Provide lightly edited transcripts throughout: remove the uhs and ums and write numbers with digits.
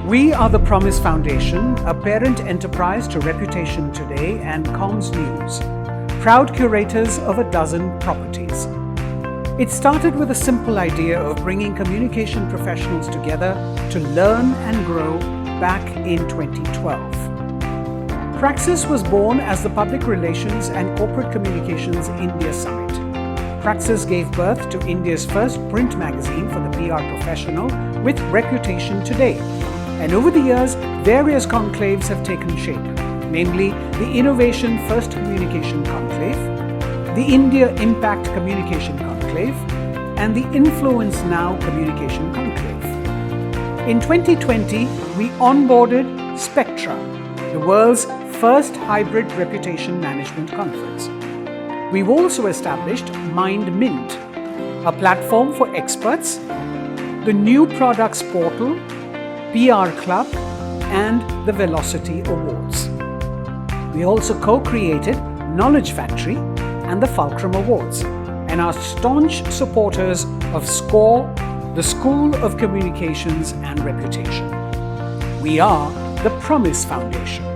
We are the Promise Foundation, a parent enterprise to Reputation Today and Comms News, proud curators of a dozen properties. It started with a simple idea of bringing communication professionals together to learn and grow back in 2012. Praxis was born as the Public Relations and Corporate Communications India Summit. Praxis gave birth to India's first print magazine for the PR professional with Reputation Today. And over the years, various conclaves have taken shape, namely the Innovation First Communication Conclave, the India Impact Communication Conclave, and the Influence Now Communication Conclave. In 2020, we onboarded SPECTRA, the world's first hybrid reputation management conference. We've also established Mind Mint, a platform for experts, the New Products Portal, PR Club, and the Velocity Awards. We also co-created Knowledge Factory and the Fulcrum Awards, and are staunch supporters of SCORE, the School of Communications and Reputation. We are the Promise Foundation.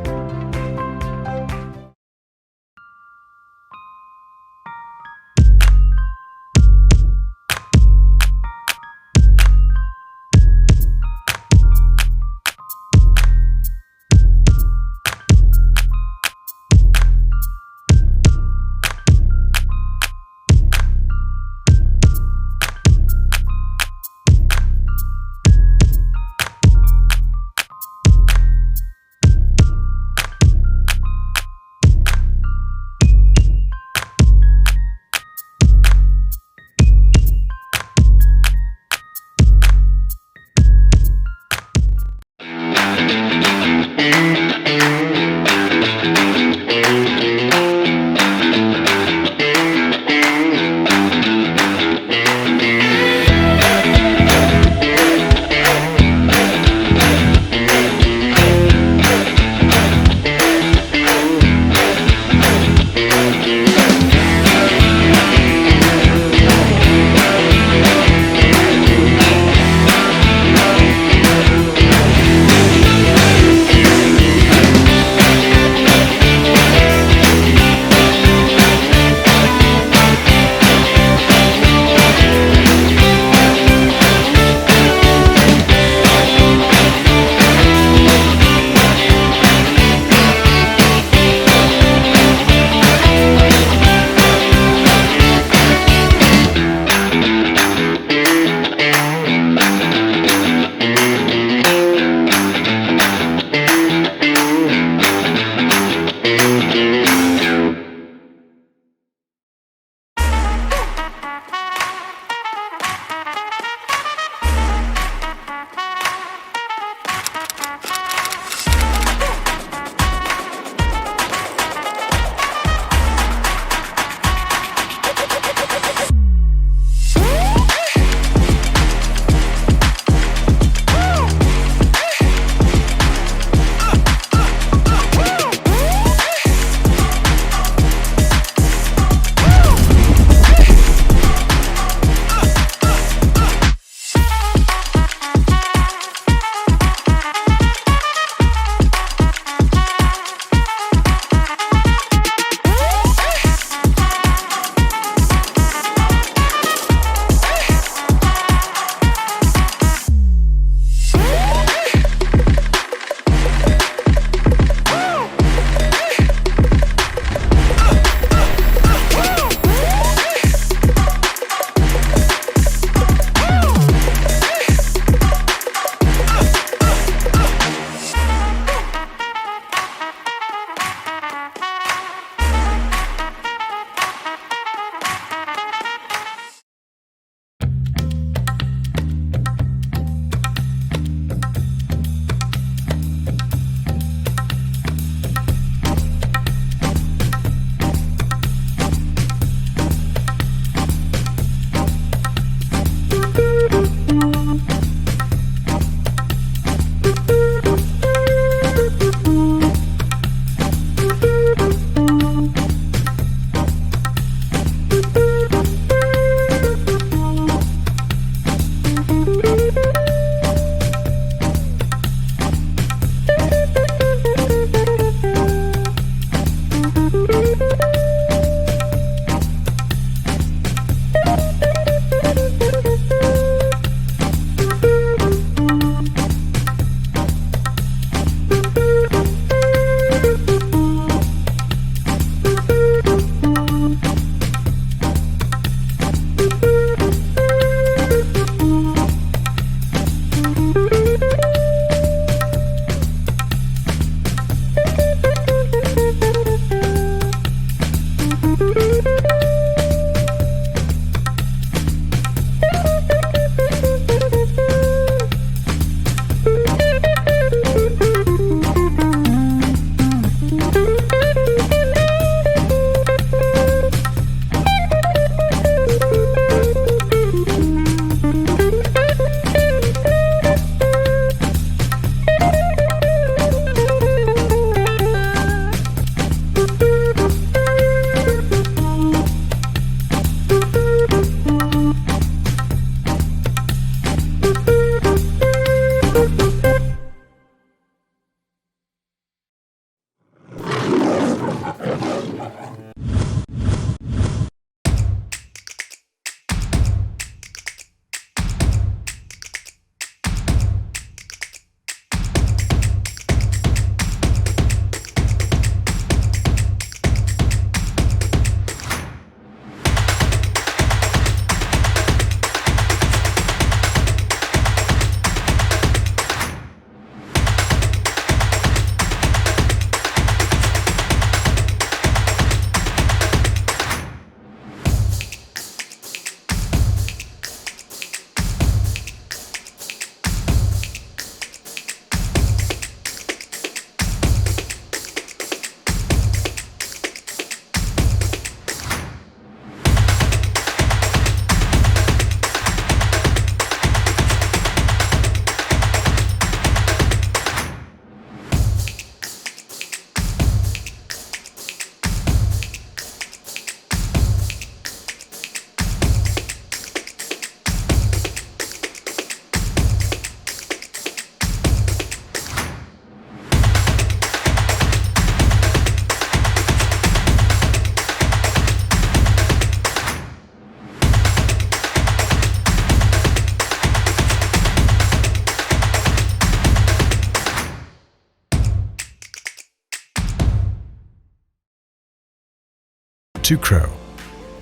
to grow,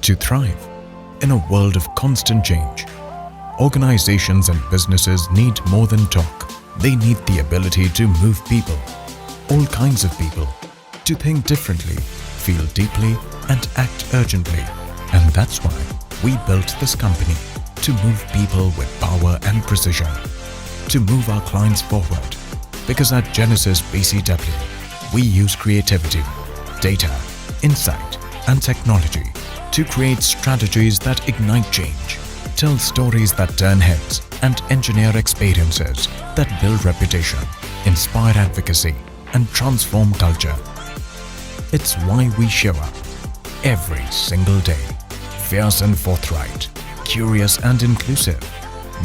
to thrive in a world of constant change. Organizations and businesses need more than talk. They need the ability to move people, all kinds of people, to think differently, feel deeply, and act urgently. And that's why we built this company, to move people with power and precision, to move our clients forward. Because at Genesis BCW, we use creativity, data, insight, and technology to create strategies that ignite change, tell stories that turn heads, and engineer experiences that build reputation, inspire advocacy, and transform culture. It's why we show up every single day, fierce and forthright, curious and inclusive,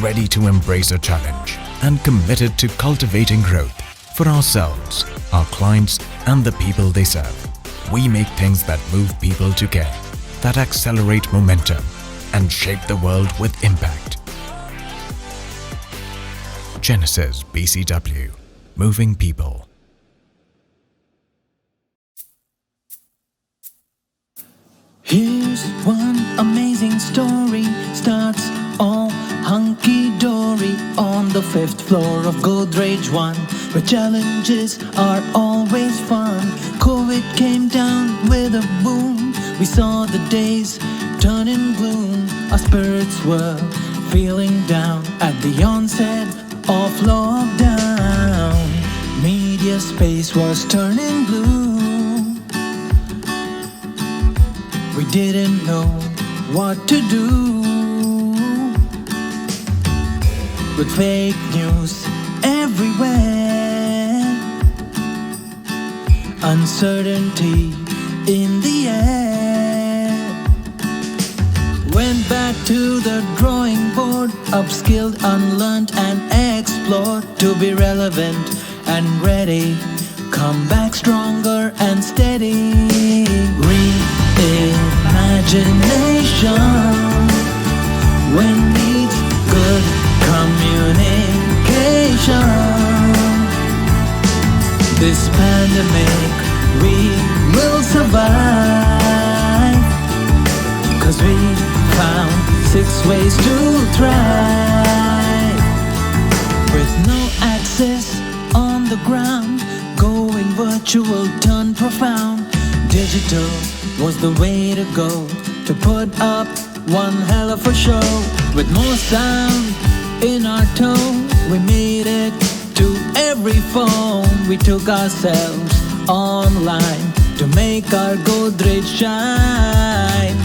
ready to embrace a challenge, and committed to cultivating growth for ourselves, our clients, and the people they serve. We make things that move people to care, that accelerate momentum, and shape the world with impact. Genesis BCW, moving people. Here's one amazing story, starts all hunky-dory on the 5th floor of Godrej 1, where challenges are always fun. COVID came down with a boom, we saw the days turn in gloom. Our spirits were feeling down at the onset of lockdown. Media space was turning blue. We didn't know what to do. With fake news everywhere, uncertainty in the air. Went back to the drawing board, upskilled, unlearned, and explored to be relevant and ready. Come back stronger and steady. Imagination when needs good communication. This pandemic we will survive, 'cause we found 6 ways to thrive. With no access on the ground, going virtual turned profound. Digital was the way to go, to put up one hell of a show. With more sound in our tone, we made it to every phone. We took ourselves online to make our Godrej shine.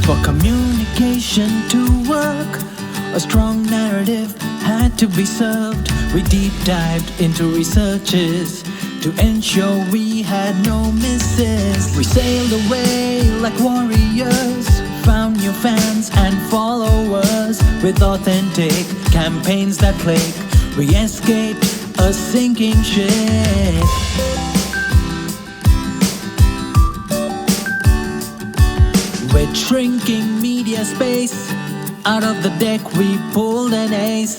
For communication to work, a strong narrative had to be served. We deep dived into researches to ensure we had no misses. We sailed away like warriors, found new fans and followers. With authentic campaigns that click, we escaped a sinking ship. With shrinking media space, out of the deck we pulled an ace.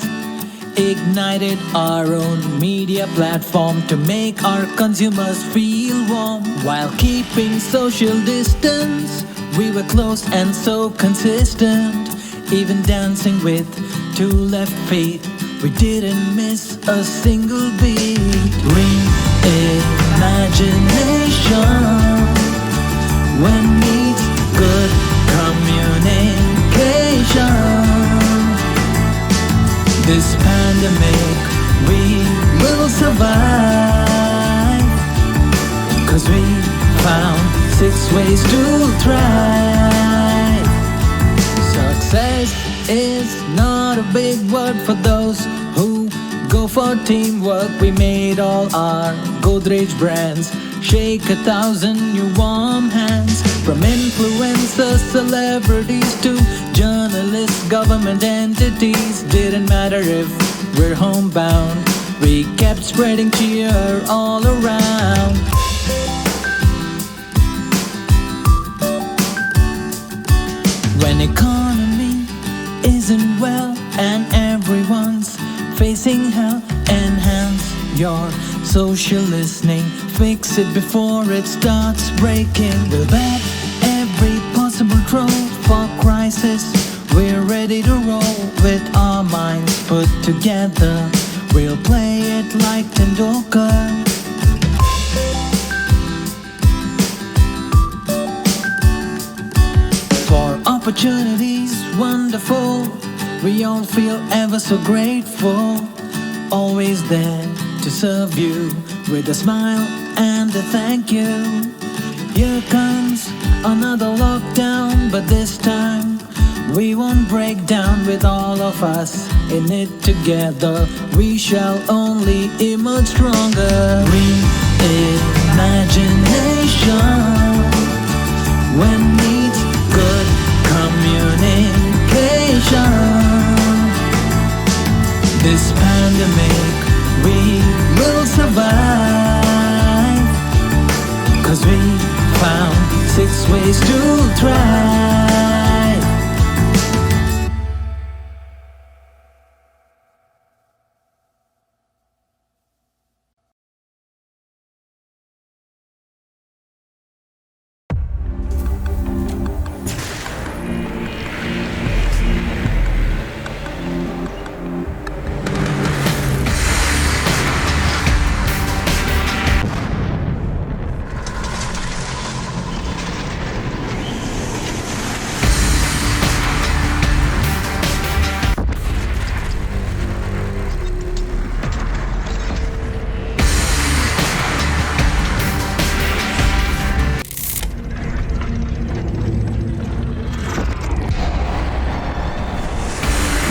Ignited our own media platform to make our consumers feel warm. While keeping social distance, we were close and so consistent. Even dancing with 2 left feet, we didn't miss a single beat. Imagination when needs good communication. This pandemic we will survive, 'cause we found 6 ways to thrive. Success is not a big word for those who go for teamwork. We made all our Godrej brands shake 1,000 new warm hands. From influencers, celebrities to journalists, government entities. Didn't matter if we're homebound, we kept spreading cheer all around. When economy isn't well and everyone's facing hell, enhance your social listening. Fix it before it starts breaking. We'll bet every possible trope for crisis. We're ready to roll with our minds put together. We'll play it like Tendulkar. For opportunities wonderful, we all feel ever so grateful. Always there to serve you with a smile and a thank you. Here comes another lockdown, but this time we won't break down. With all of us in it together, we shall only emerge stronger. Reimagination, when needs good communication. This pandemic we will survive, 'cause we found 6 ways to thrive.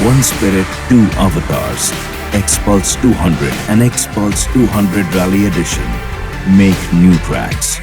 One Spirit, two avatars, X-Pulse 200 and X-Pulse 200 Rally Edition. Make new tracks.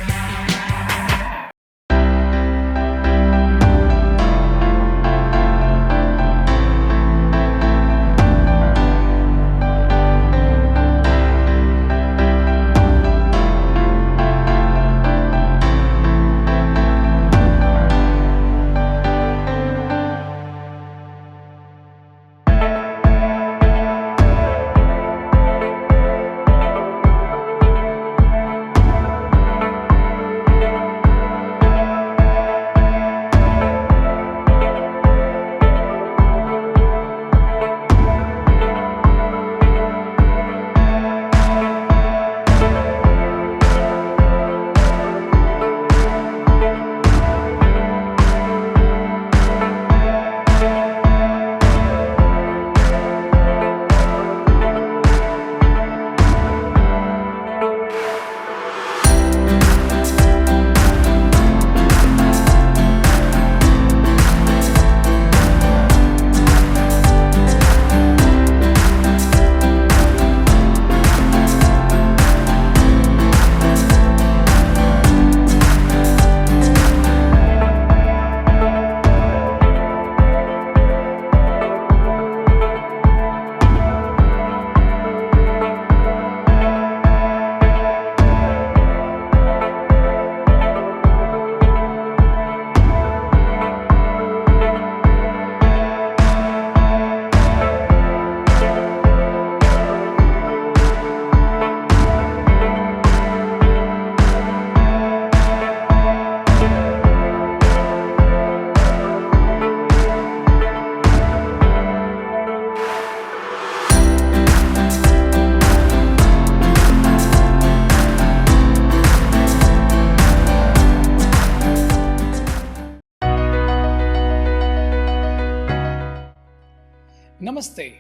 Namaste,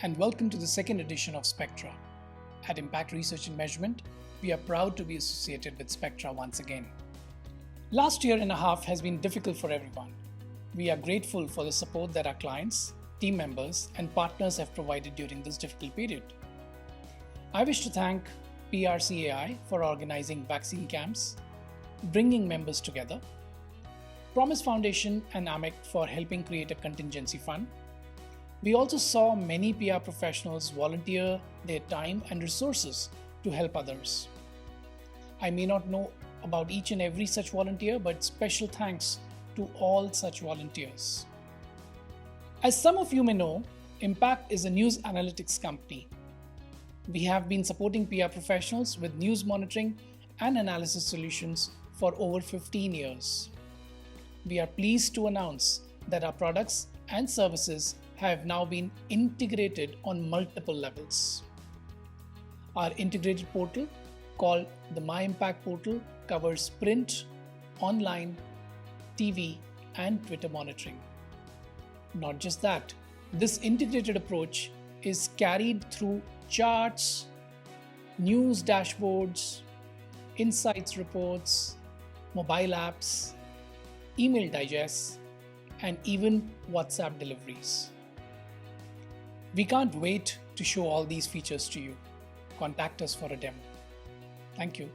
and welcome to the second edition of SPECTRA. At Impact Research and Measurement, we are proud to be associated with SPECTRA once again. Last year and a half has been difficult for everyone. We are grateful for the support that our clients, team members, and partners have provided during this difficult period. I wish to thank PRCAI for organizing vaccine camps, bringing members together, Promise Foundation and AMEC for helping create a contingency fund. We also saw many PR professionals volunteer their time and resources to help others. I may not know about each and every such volunteer, but special thanks to all such volunteers. As some of you may know, Impact is a news analytics company. We have been supporting PR professionals with news monitoring and analysis solutions for over 15 years. We are pleased to announce that our products and services have now been integrated on multiple levels. Our integrated portal, called the My Impact Portal, covers print, online, TV, and Twitter monitoring. Not just that, this integrated approach is carried through charts, news dashboards, insights reports, mobile apps, email digests, and even WhatsApp deliveries. We can't wait to show all these features to you. Contact us for a demo. Thank you.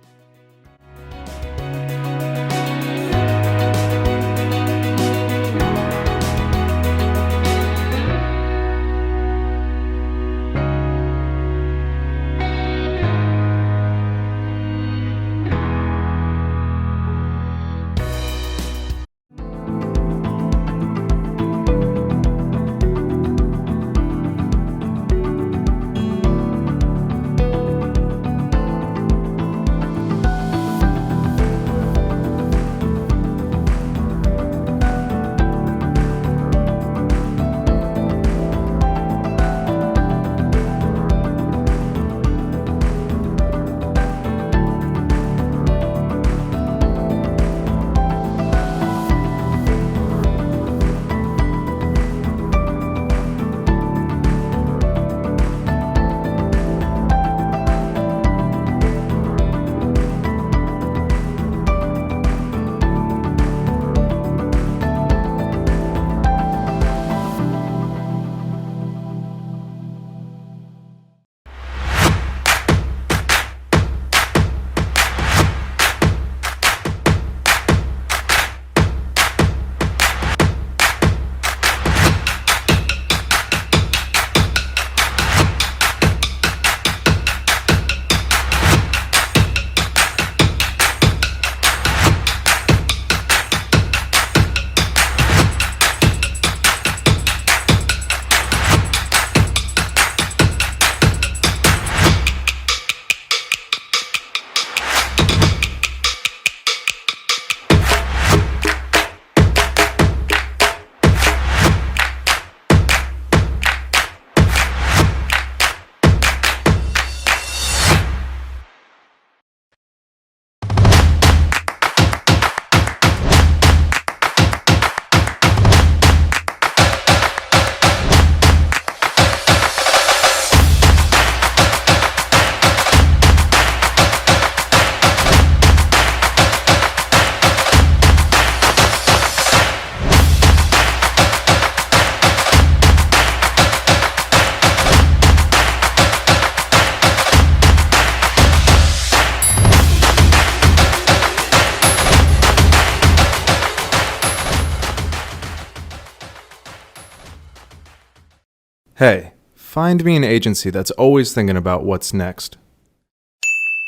Hey, find me an agency that's always thinking about what's next.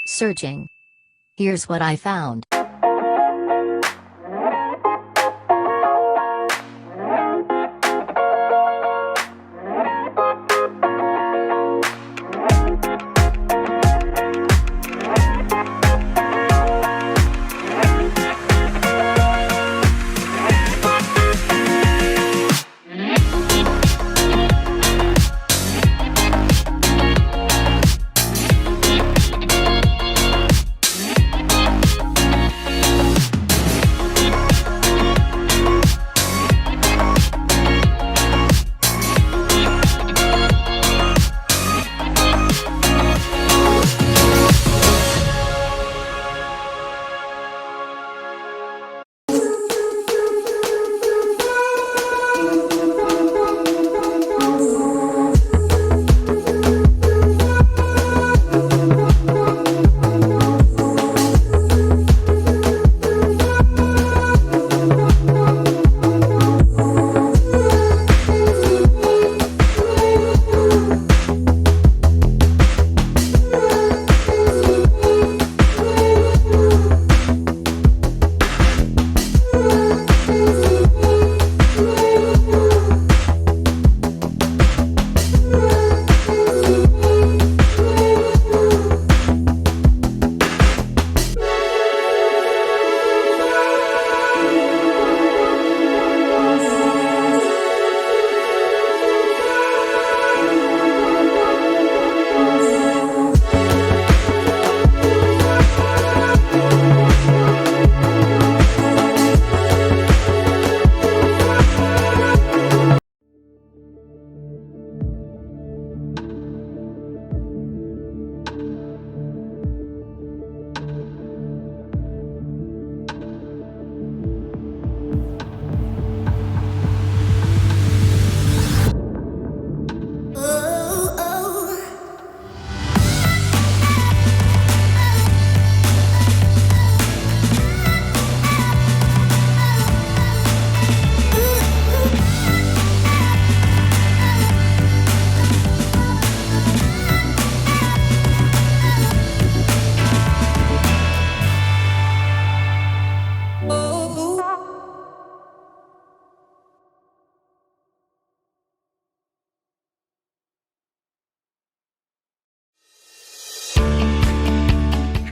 Searching. Here's what I found.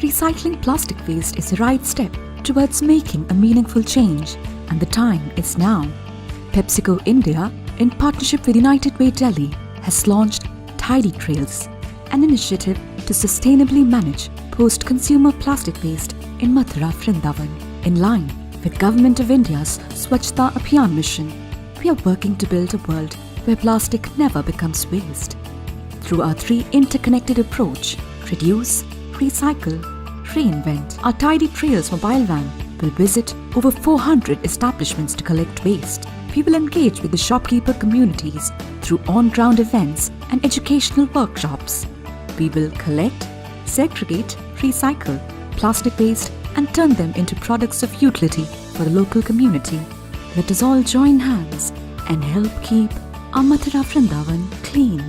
recycling plastic waste is the right step towards making a meaningful change, and the time is now. PepsiCo India, in partnership with United Way Delhi, has launched Tidy Trails, an initiative to sustainably manage post-consumer plastic waste in Mathura, Vrindavan. In line with Government of India's Swachhta Abhiyan mission, we are working to build a world where plastic never becomes waste. Through our three interconnected approach, reduce, recycle, reinvent, our Tidy Trails mobile van will visit over 400 establishments to collect waste. We will engage with the shopkeeper communities through on-ground events and educational workshops. We will collect, segregate, recycle plastic waste and turn them into products of utility for the local community. Let us all join hands and help keep our Mathura Vrindavan clean.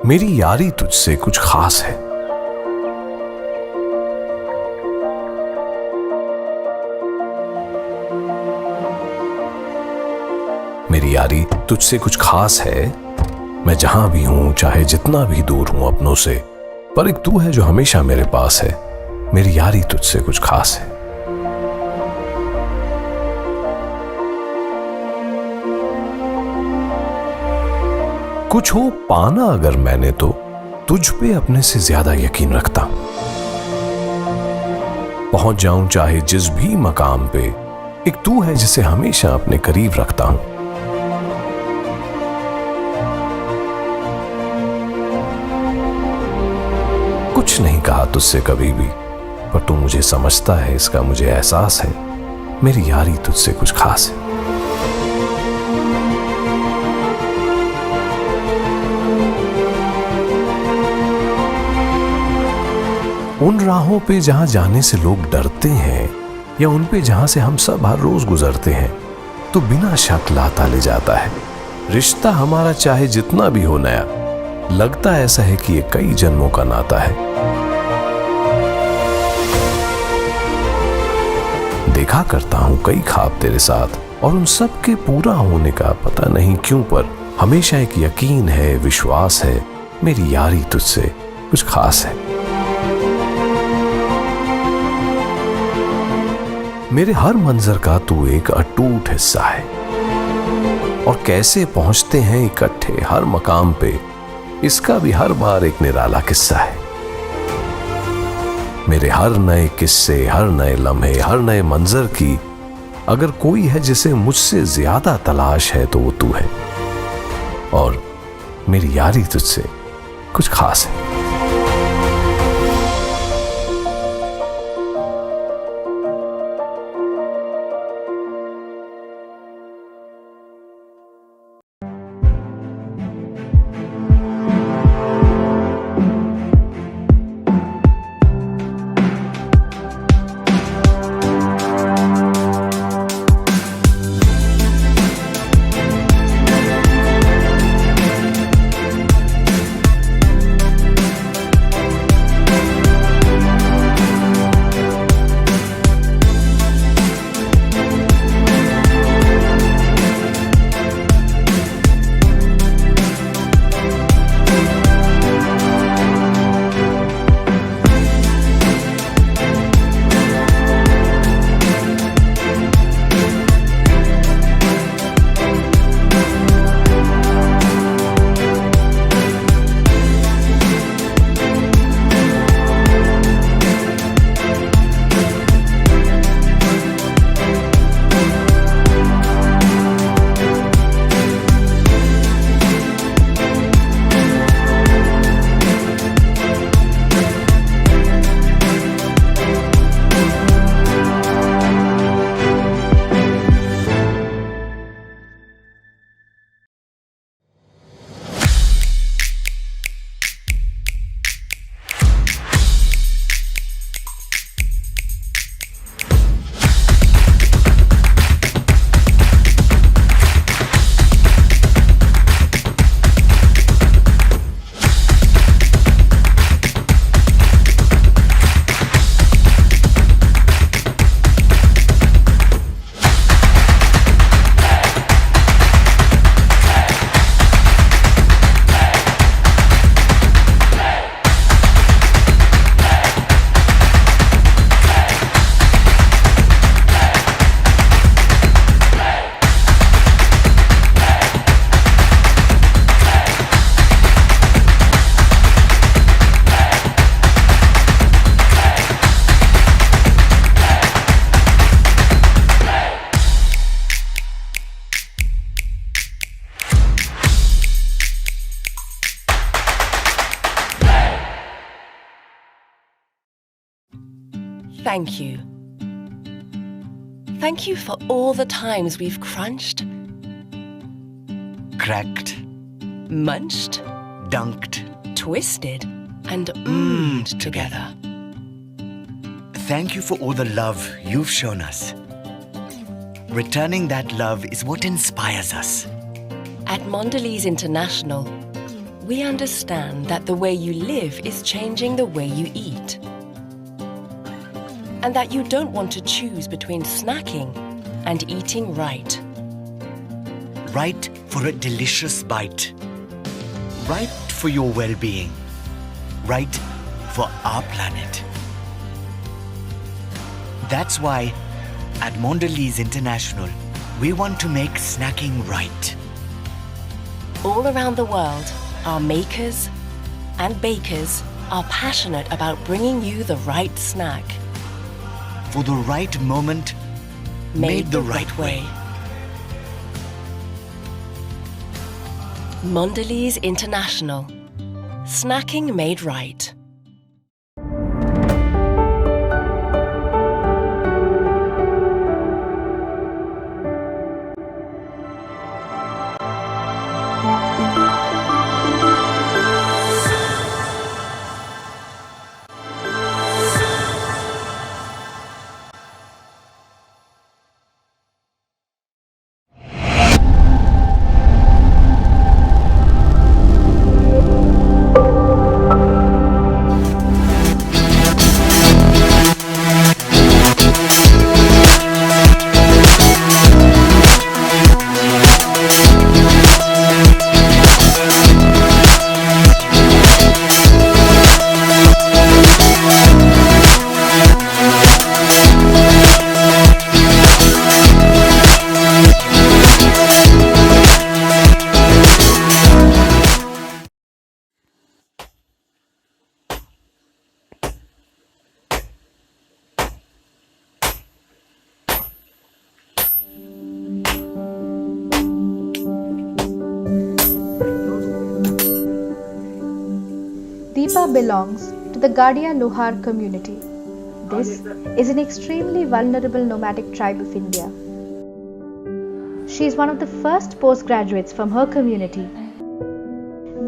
मेरी यारी तुझसे कुछ खास है। मेरी यारी तुझसे कुछ खास है। मैं जहां भी हूं, चाहे जितना भी दूर हूं अपनों से, पर एक तू है जो हमेशा मेरे पास है। मेरी यारी तुझसे कुछ खास है। कुछ हो पाना अगर मैंने तो तुझ पे अपने से ज्यादा यकीन रखता हूं। पहुंच जाऊं चाहे जिस भी मकाम पे, एक तू है जिसे हमेशा अपने करीब रखता हूं। कुछ नहीं कहा तुझसे कभी भी, पर तू मुझे समझता है, इसका मुझे एहसास है। मेरी यारी तुझसे कुछ खास है। उन राहों पे जहां जाने से लोग डरते हैं, या उन पे जहां से हम सब हर रोज गुजरते हैं, तो बिना शक लाता ले जाता है। रिश्ता हमारा चाहे जितना भी हो नया, लगता ऐसा है कि ये कई जन्मों का नाता है। देखा करता हूं कई ख्वाब तेरे साथ, और उन सब के पूरा होने का पता नहीं क्यों, पर हमेशा एक यकीन है, विश्वास है। मेरी यारी तुझसे कुछ खास है। मेरे हर मंजर का तू एक अटूट हिस्सा है, और कैसे पहुंचते हैं इकट्ठे हर मकाम पे, इसका भी हर बार एक निराला किस्सा है। मेरे हर नए किस्से, हर नए लम्हे, हर नए मंजर की अगर कोई है जिसे मुझसे ज्यादा तलाश है, तो वो तू है। और मेरी यारी तुझसे कुछ खास है। thank you. Thank you for all the times we've crunched, cracked, munched, dunked, twisted, and mmm'd together. Thank you for all the love you've shown us. Returning that love is what inspires us. At Mondelez International, we understand that the way you live is changing the way you eat. And that you don't want to choose between snacking and eating right. Right for a delicious bite. Right for your well-being. Right for our planet. That's why at Mondelez International, we want to make snacking right. All around the world, our makers and bakers are passionate about bringing you the right snack. For the right moment, made the right way. Mondelez International. Snacking made right. Deepa belongs to the Gadia Lohar community. This is an extremely vulnerable nomadic tribe of India. She is one of the first postgraduates from her community.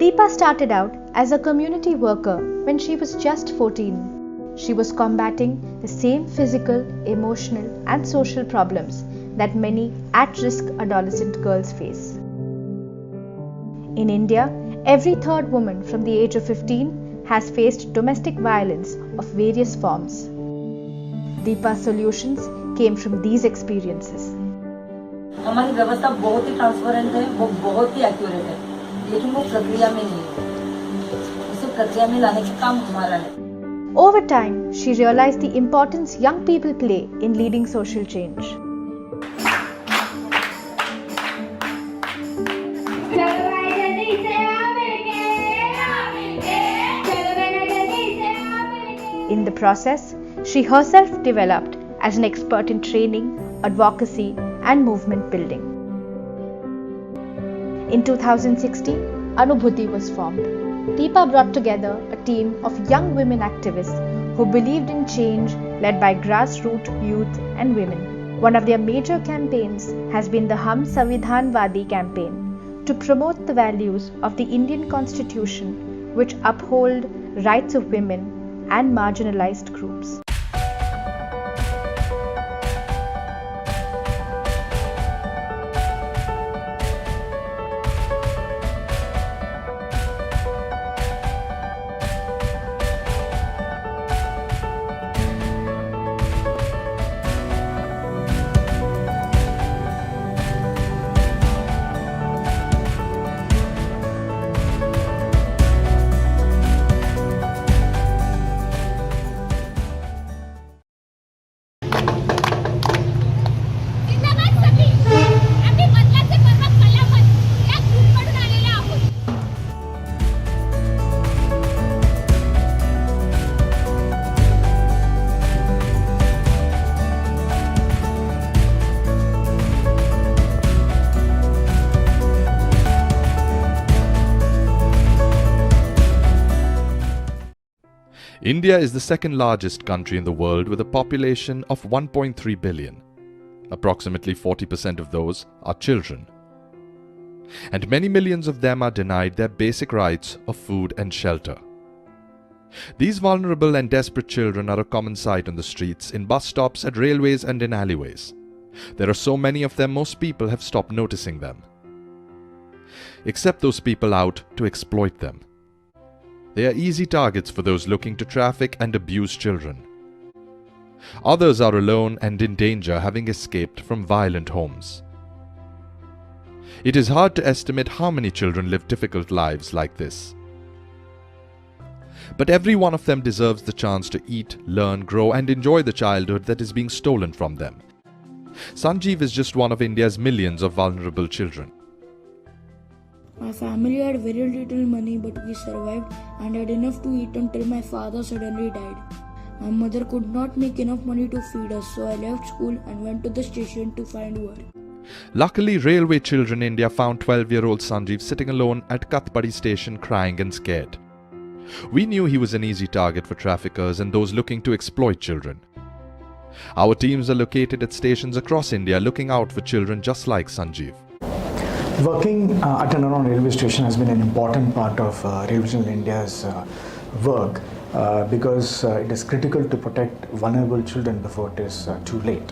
Deepa started out as a community worker when she was just 14. She was combating the same physical, emotional, and social problems that many at-risk adolescent girls face. In India, every third woman from the age of 15 has faced domestic violence of various forms. Deepa's solutions came from these experiences. हमारी व्यवस्था बहुत ही transparent है, वो बहुत ही accurate है, लेकिन वो प्रक्रिया में नहीं है। उसे प्रक्रिया में लाने का काम हमारा है। Over time, she realized the importance young people play in leading social change. In the process, she herself developed as an expert in training, advocacy, and movement building. In 2016, Anubhuti was formed. Deepa brought together a team of young women activists who believed in change led by grassroots youth and women. One of their major campaigns has been the Hum Samvidhanwadi campaign to promote the values of the Indian Constitution, which uphold rights of women and marginalized groups. India is the second largest country in the world with a population of 1.3 billion. Approximately 40% of those are children. And many millions of them are denied their basic rights of food and shelter. These vulnerable and desperate children are a common sight on the streets, in bus stops, at railways and in alleyways. There are so many of them, most people have stopped noticing them. Except those people out to exploit them. They are easy targets for those looking to traffic and abuse children. Others are alone and in danger, having escaped from violent homes. It is hard to estimate how many children live difficult lives like this. But every one of them deserves the chance to eat, learn, grow and enjoy the childhood that is being stolen from them. Sanjeev is just one of India's millions of vulnerable children. My family had very little money, but we survived and had enough to eat until my father suddenly died. My mother could not make enough money to feed us, so I left school and went to the station to find work. Luckily, Railway Children India found 12-year-old Sanjeev sitting alone at Kathpadi station, crying and scared. We knew he was an easy target for traffickers and those looking to exploit children. Our teams are located at stations across India looking out for children just like Sanjeev. Working at an around railway station has been an important part of Railway Children India's work because it is critical to protect vulnerable children before it is too late.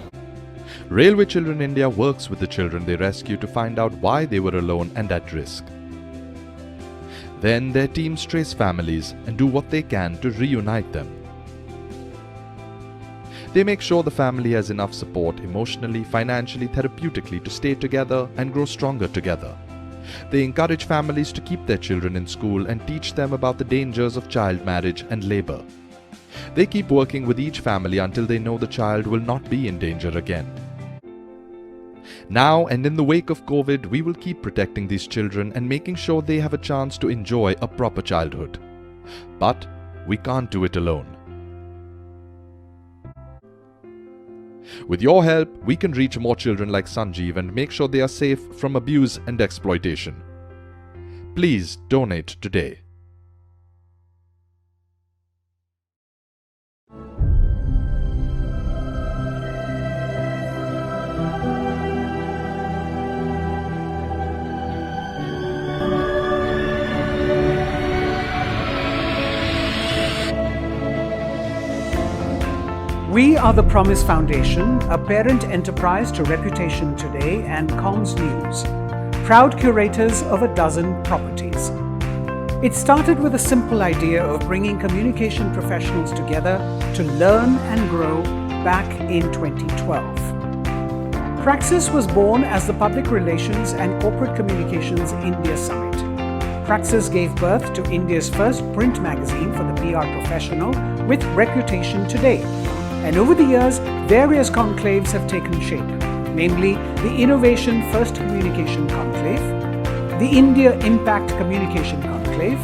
Railway Children India works with the children they rescue to find out why they were alone and at risk. Then their teams trace families and do what they can to reunite them. They make sure the family has enough support emotionally, financially, therapeutically to stay together and grow stronger together. They encourage families to keep their children in school and teach them about the dangers of child marriage and labor. They keep working with each family until they know the child will not be in danger again. Now and in the wake of COVID, we will keep protecting these children and making sure they have a chance to enjoy a proper childhood. But we can't do it alone. With your help, we can reach more children like Sanjeev and make sure they are safe from abuse and exploitation. Please donate today. We are the Promise Foundation, a parent enterprise to Reputation Today and Comms News, proud curators of a dozen properties. It started with a simple idea of bringing communication professionals together to learn and grow back in 2012. Praxis was born as the Public Relations and Corporate Communications India Summit. Praxis gave birth to India's first print magazine for the PR professional with Reputation Today. And over the years, various conclaves have taken shape, namely the Innovation First Communication Conclave, the India Impact Communication Conclave,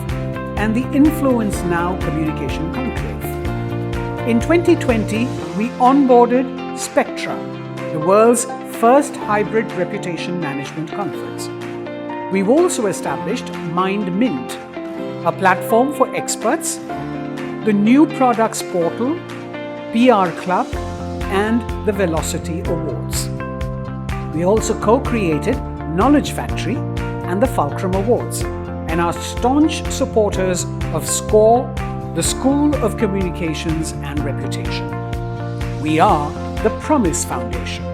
and the Influence Now Communication Conclave. In 2020, we onboarded SPECTRA, the world's first hybrid reputation management conference. We've also established Mind Mint, a platform for experts, the New Products Portal, PR Club, and the Velocity Awards. We also co-created Knowledge Factory and the Fulcrum Awards, and are staunch supporters of SCORE, the School of Communications and Reputation. We are the Promise Foundation.